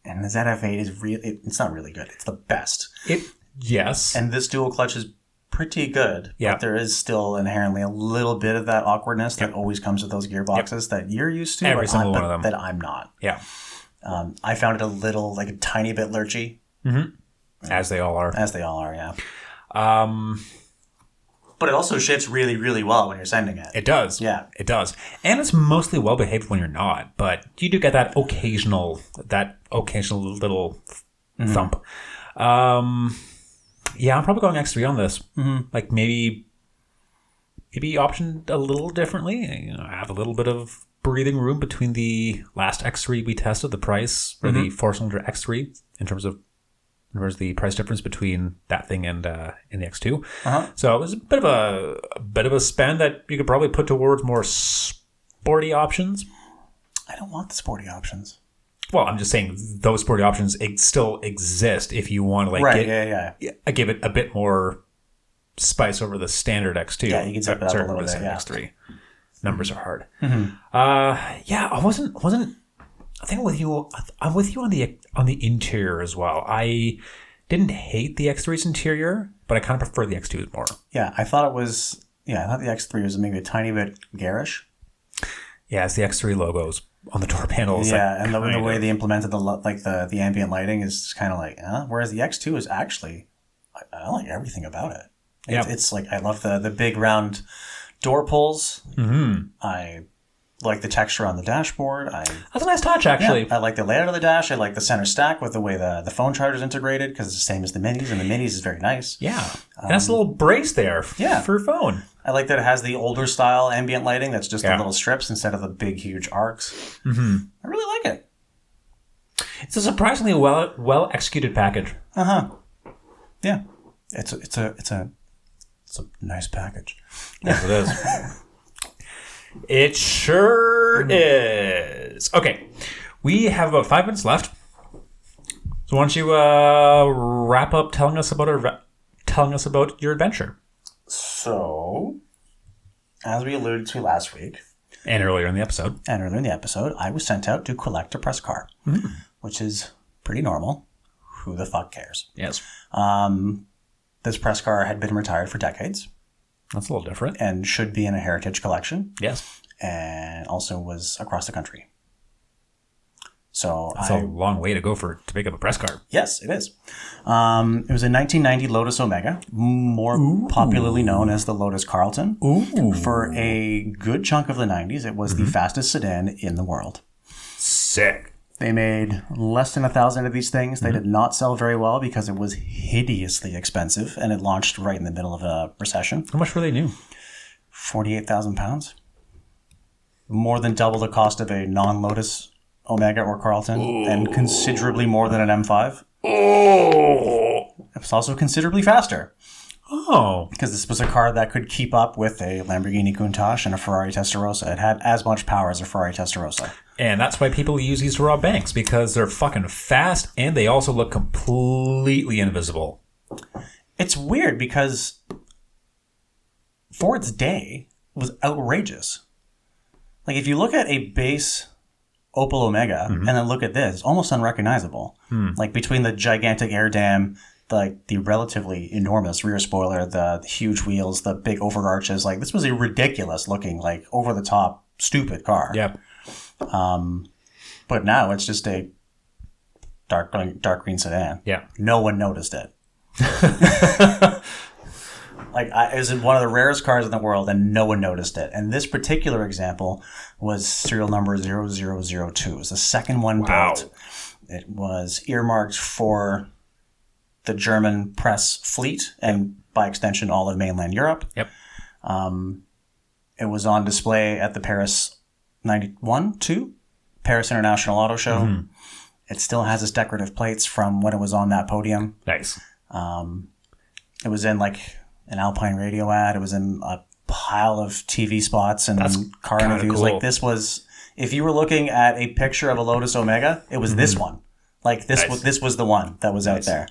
And the ZF8 is it's not really good. It's the best. Yes. And this dual clutch is pretty good. Yeah. But there is still inherently a little bit of that awkwardness that always comes with those gearboxes that you're used to. Every single one of them. That I'm not. Yeah. I found it a tiny bit lurchy. As they all are. As they all are, yeah. But it also shifts really, really well when you're sending it. It does. Yeah. It does. And it's mostly well behaved when you're not, but you do get that occasional little thump. Yeah, I'm probably going X3 on this. Like maybe optioned a little differently. I have a little bit of breathing room between the last X3 we tested, the price, or the 4-cylinder X3 in terms of the price difference between that thing and the X2. So it was a bit of a spend that you could probably put towards more sporty options. I don't want the sporty options. Well, I'm just saying those sporty options still exist if you want to give it a bit more spice over the standard X2. Yeah, you can zip it up a little bit. X3. Numbers are hard. I wasn't. I think I'm with you on the interior as well. I didn't hate the X3's interior, but I kind of prefer the X2 more. Yeah, I thought the X3 was maybe a tiny bit garish. Yeah, it's the X3 logos on the door panels. Yeah, and the way they implemented the ambient lighting is kind of like, whereas the X2 is actually, I like everything about it. It's like, I love the big round door pulls. I like the texture on the dashboard. That's a nice touch, actually. Yeah, I like the layout of the dash. I like the center stack with the way the phone charger is integrated because it's the same as the Minis, and the Minis is very nice. Yeah, and that's a little brace there for your phone. I like that it has the older style ambient lighting that's just the little strips instead of the big, huge arcs. I really like it. It's a surprisingly well executed package. Yeah, it's a nice package. Yes, it is. It sure is. Okay, we have about 5 minutes left. So why don't you wrap up telling us about your adventure? So, as we alluded to last week, and earlier in the episode, I was sent out to collect a press car, which is pretty normal. Who the fuck cares? Yes. This press car had been retired for decades. That's a little different. And should be in a heritage collection. Yes. and also was across the country. So That's a long way to go to pick up a press car. Yes, it is. It was a 1990 Lotus Omega, more popularly known as the Lotus Carlton. Ooh. For a good chunk of the 90s, it was the fastest sedan in the world. Sick. They made less than 1,000 of these things. They did not sell very well because it was hideously expensive, and it launched right in the middle of a recession. How much were they new? £48,000. More than double the cost of a non-Lotus Omega or Carlton, and considerably more than an M5. Oh. It was also considerably faster. Oh. Because this was a car that could keep up with a Lamborghini Countach and a Ferrari Testarossa. It had as much power as a Ferrari Testarossa. And that's why people use these to rob banks, because they're fucking fast and they also look completely invisible. It's weird because for its day, it was outrageous. Like if you look at a base Opel Omega and then look at this, it's almost unrecognizable. Like between the gigantic air dam, the relatively enormous rear spoiler, the huge wheels, the big overarches, like this was a ridiculous looking, like over the top, stupid car. Yep. But now it's just a dark green sedan. Yeah. No one noticed it. It was one of the rarest cars in the world, and no one noticed it. And this particular example was serial number 0002. It was the second one built. It was earmarked for the German press fleet, and by extension, all of mainland Europe. Yep. It was on display at the Paris Paris International Auto Show. It still has its decorative plates from when it was on that podium. Nice. It was in an Alpine radio ad. It was in a pile of TV spots and car interviews. Cool. Like this was, if you were looking at a picture of a Lotus Omega, it was this one. Like this this was the one that was out there.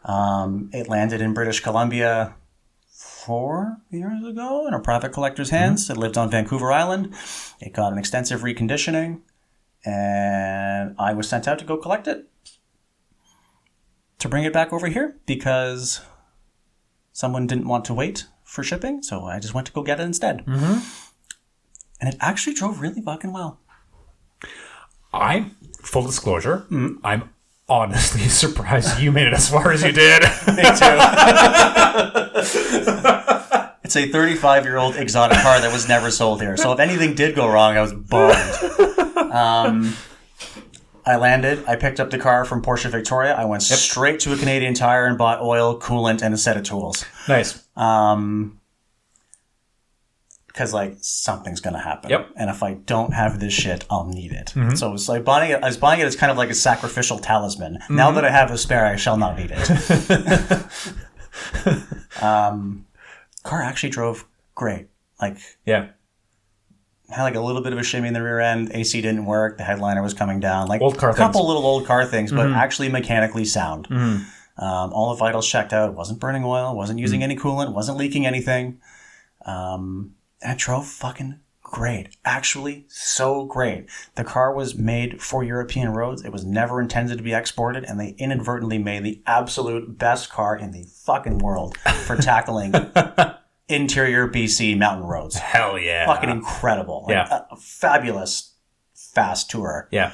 It landed in British Columbia 4 years ago in a private collector's hands. It lived on Vancouver Island. It got an extensive reconditioning, and I was sent out to go collect it to bring it back over here because someone didn't want to wait for shipping, so I just went to go get it instead. And it actually drove really fucking well. Full disclosure, I'm honestly surprised you made it as far as you did. Me too. It's a 35-year-old exotic car that was never sold here. So if anything did go wrong, I was bummed. I landed. I picked up the car from Porsche Victoria. I went straight to a Canadian Tire and bought oil, coolant, and a set of tools. Nice. Because something's gonna happen. Yep. And if I don't have this shit, I'll need it. So it's like buying it. I was buying it as kind of like a sacrificial talisman. Now that I have a spare, I shall not need it. Car actually drove great. Yeah. Had a little bit of a shimmy in the rear end. AC didn't work. The headliner was coming down. Old car a couple little old car things, but actually mechanically sound. All the vitals checked out. Wasn't burning oil. Wasn't using any coolant. Wasn't leaking anything. And it drove fucking great. Actually, so great. The car was made for European roads. It was never intended to be exported, and they inadvertently made the absolute best car in the fucking world for tackling interior BC mountain roads. Hell yeah. Fucking incredible. A fabulous fast tour. Yeah.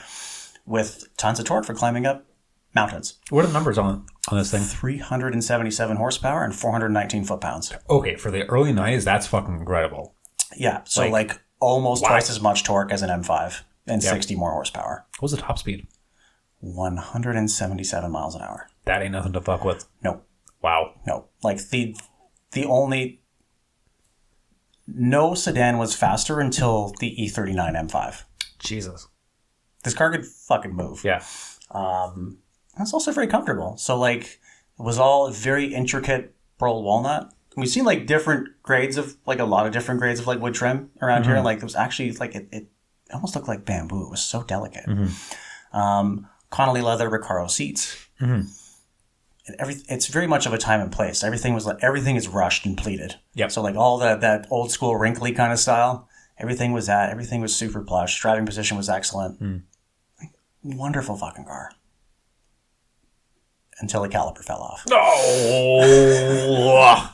With tons of torque for climbing up mountains. What are the numbers on this thing? 377 horsepower and 419 foot-pounds. Okay, for the early 90s, that's fucking incredible. Yeah, so almost twice as much torque as an M5 and 60 more horsepower. What was the top speed? 177 miles an hour. That ain't nothing to fuck with. No. Wow. No. The only... No sedan was faster until the E39 M5. Jesus. This car could fucking move. Yeah. It's also very comfortable. So it was all very intricate pearl walnut. We've seen different grades of a lot of different grades of wood trim around here. It was actually it almost looked like bamboo. It was so delicate. Connolly leather Recaro seats. It's very much of a time and place. Everything is rushed and pleated. Yep. So all that old school wrinkly kind of style, everything was super plush. Driving position was excellent. Wonderful fucking car. Until the caliper fell off. Oh,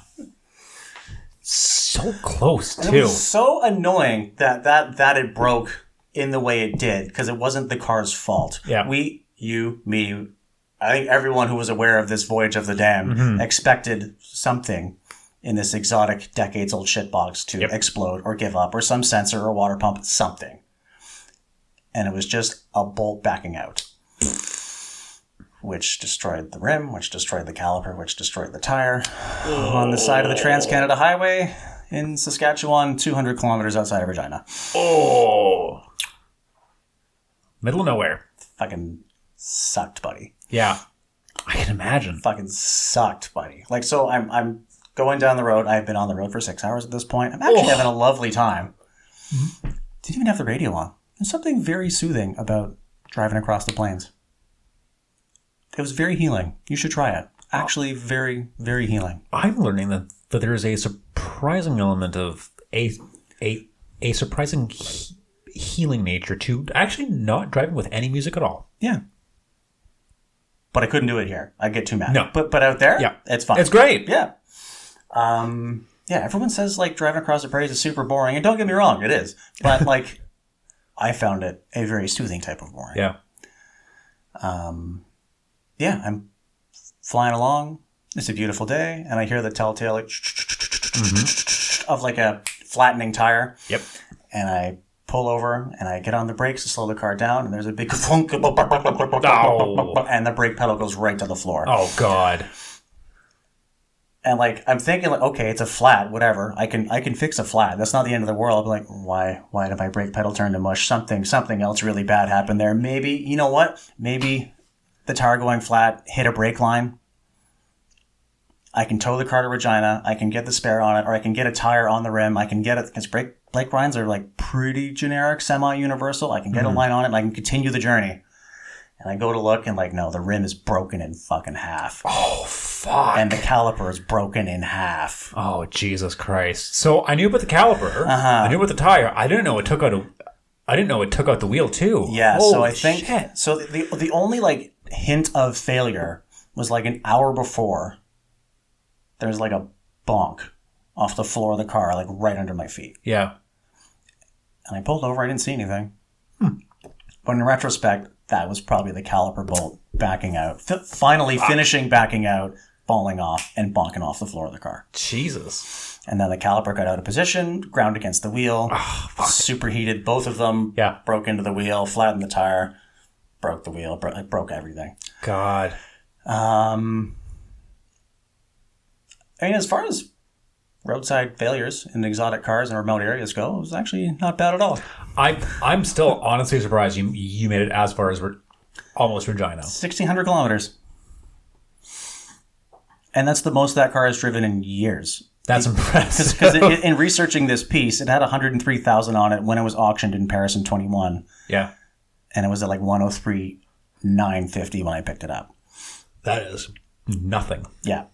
so close, too. It was so annoying that it broke in the way it did, because it wasn't the car's fault. Yeah. Me, I think everyone who was aware of this voyage of the dam expected something in this exotic, decades-old shitbox to explode or give up, or some sensor or water pump, something. And it was just a bolt backing out, which destroyed the rim, which destroyed the caliper, which destroyed the tire on the side of the Trans-Canada Highway in Saskatchewan, 200 kilometers outside of Regina. Oh. Middle of nowhere. Fucking sucked, buddy. Yeah. I can imagine. Fucking sucked, buddy. Like, so I'm going down the road. I've been on the road for 6 hours at this point. I'm actually having a lovely time. Mm-hmm. Didn't even have the radio on. There's something very soothing about driving across the plains. It was very healing. You should try it. Actually, very, very healing. I'm learning that there is a surprising element of a surprising healing nature to actually not driving with any music at all. Yeah. But I couldn't do it here. I'd get too mad. No. But out there, it's fun. It's great. Yeah. Yeah, everyone says, like, driving across the prairies is super boring. And don't get me wrong, it is. But, like, I found it a very soothing type of boring. Yeah. Yeah, I'm flying along. It's a beautiful day. And I hear the telltale, like, of, like, a flattening tire. Yep. And I pull over and I get on the brakes to slow the car down, and there's a big thunk, and the brake pedal goes right to the floor. Oh God. And like I'm thinking, like, okay, it's a flat, whatever. I can fix a flat. That's not the end of the world. I'll be like, why did my brake pedal turn to mush? Something else really bad happened there. Maybe, you know what? Maybe the tire going flat hit a brake line. I can tow the car to Regina. I can get the spare on it, or I can get a tire on the rim. I can get it because brake lines are like pretty generic, semi-universal. I can get a line on it and I can continue the journey. And I go to look and like, no, the rim is broken in fucking half. Oh, fuck. And the caliper is broken in half. Oh, Jesus Christ. So I knew about the caliper. I knew about the tire. I didn't know it took out the wheel too. Yeah, Holy so I think shit. so the only like hint of failure was like an hour before. There's like a bonk off the floor of the car, like right under my feet. Yeah. And I pulled over. I didn't see anything. But in retrospect, that was probably the caliper bolt backing out. Finally finishing backing out, falling off, and bonking off the floor of the car. Jesus. And then the caliper got out of position, ground against the wheel, superheated both of them, broke into the wheel, flattened the tire, broke the wheel, broke everything. God. I mean, as far as roadside failures in exotic cars in remote areas go, it was actually not bad at all. I'm still honestly surprised you made it as far as almost Regina. 1,600 kilometers. And that's the most that car has driven in years. That's impressive. Because in researching this piece, it had 103,000 on it when it was auctioned in Paris in 21. Yeah. And it was at like 103,950 when I picked it up. That is nothing. Yeah.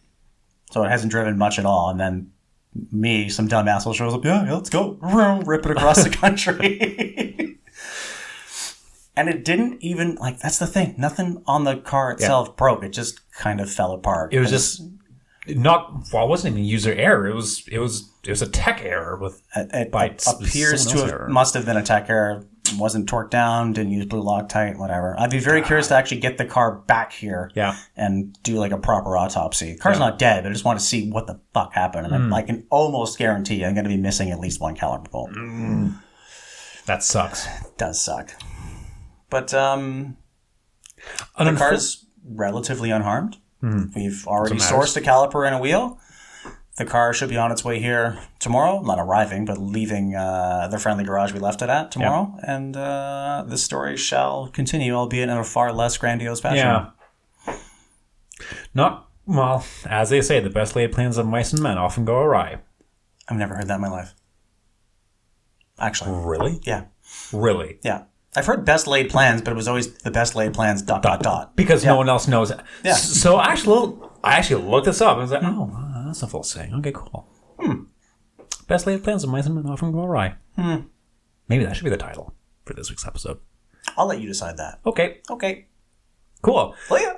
So it hasn't driven much at all. And then me, some dumb asshole, shows up, yeah, let's go. Rip it across the country. And it didn't even, like, that's the thing. Nothing on the car itself broke. It just kind of fell apart. It was just it wasn't even user error. It was a tech error with it appears to have must have been a tech error. Wasn't torqued down, didn't use blue Loctite, whatever. I'd be very curious to actually get the car back here and do like a proper autopsy. The car's not dead, but I just want to see what the fuck happened. And I can almost guarantee I'm going to be missing at least one caliper bolt. That sucks. It does suck. But the car's relatively unharmed. We've already sourced a caliper and a wheel. The car should be on its way here tomorrow. Not arriving, but leaving the friendly garage we left it at tomorrow. Yep. And this story shall continue, albeit in a far less grandiose fashion. Yeah. As they say, the best laid plans of mice and men often go awry. I've never heard that in my life. Actually. Really? Yeah. Really? Yeah. I've heard best laid plans, but it was always the best laid plans ... Because no one else knows it. Yeah. So I actually looked this up and was like, that's a full saying. Okay, cool. Best laid plans of mice and men often go awry. Maybe that should be the title for this week's episode. I'll let you decide that. Okay. Cool. Well, yeah.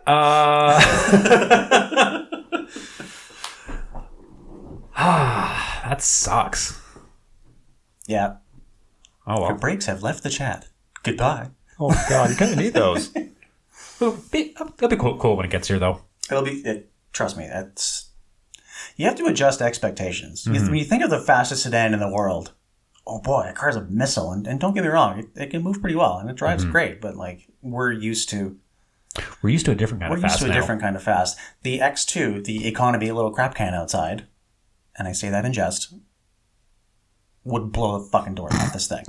That sucks. Yeah. Oh, well. Your brakes have left the chat. Goodbye. Oh, God. You kind of need those. It'll be cool when it gets here, though. Trust me, you have to adjust expectations. When you think of the fastest sedan in the world, oh boy, that car's a missile. And don't get me wrong, it can move pretty well and it drives great, but like we're used to a different kind of fast. Different kind of fast. The X2, the economy little crap can outside, and I say that in jest, would blow the fucking doors off this thing.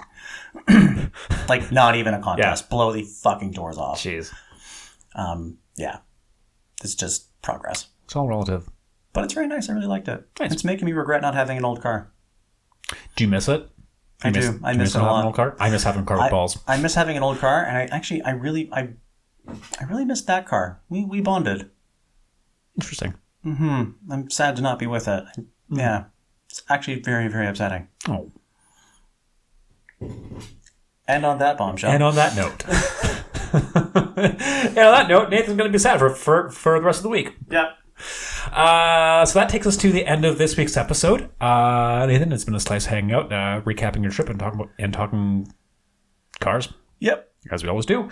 Like not even a contest. Yeah. Blow the fucking doors off. Jeez. Yeah. It's just progress. It's all relative. But it's very nice. I really liked it. Nice. It's making me regret not having an old car. Do you miss it? I do. I miss it a lot. An old car? I miss having a car with balls. I miss having an old car, and I really missed that car. We bonded. Interesting. Mm-hmm. I'm sad to not be with it. Yeah. It's actually very, very upsetting. Oh. And on that bombshell. And on that note. And on that note, Nathan's going to be sad for the rest of the week. Yeah. So that takes us to the end of this week's episode. Nathan, it's been a slice hanging out, recapping your trip and talking cars. Yep. As we always do.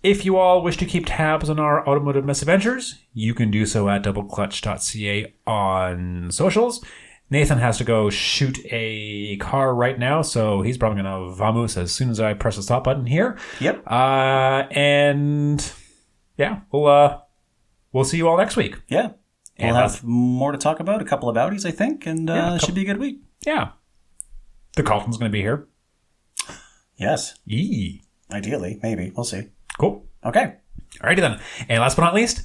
If you all wish to keep tabs on our automotive misadventures, you can do so at doubleclutch.ca on socials. Nathan has to go shoot a car right now, so he's probably going to vamoose as soon as I press the stop button here. Yep. And yeah, we'll see you all next week. Yeah. We'll have more to talk about, a couple of Audis, I think, and it should be a good week. Yeah. The Carlton's going to be here. Yes. Yee. Ideally, maybe. We'll see. Cool. Okay. Alrighty then. And last but not least,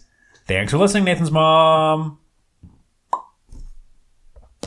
thanks for listening, Nathan's mom.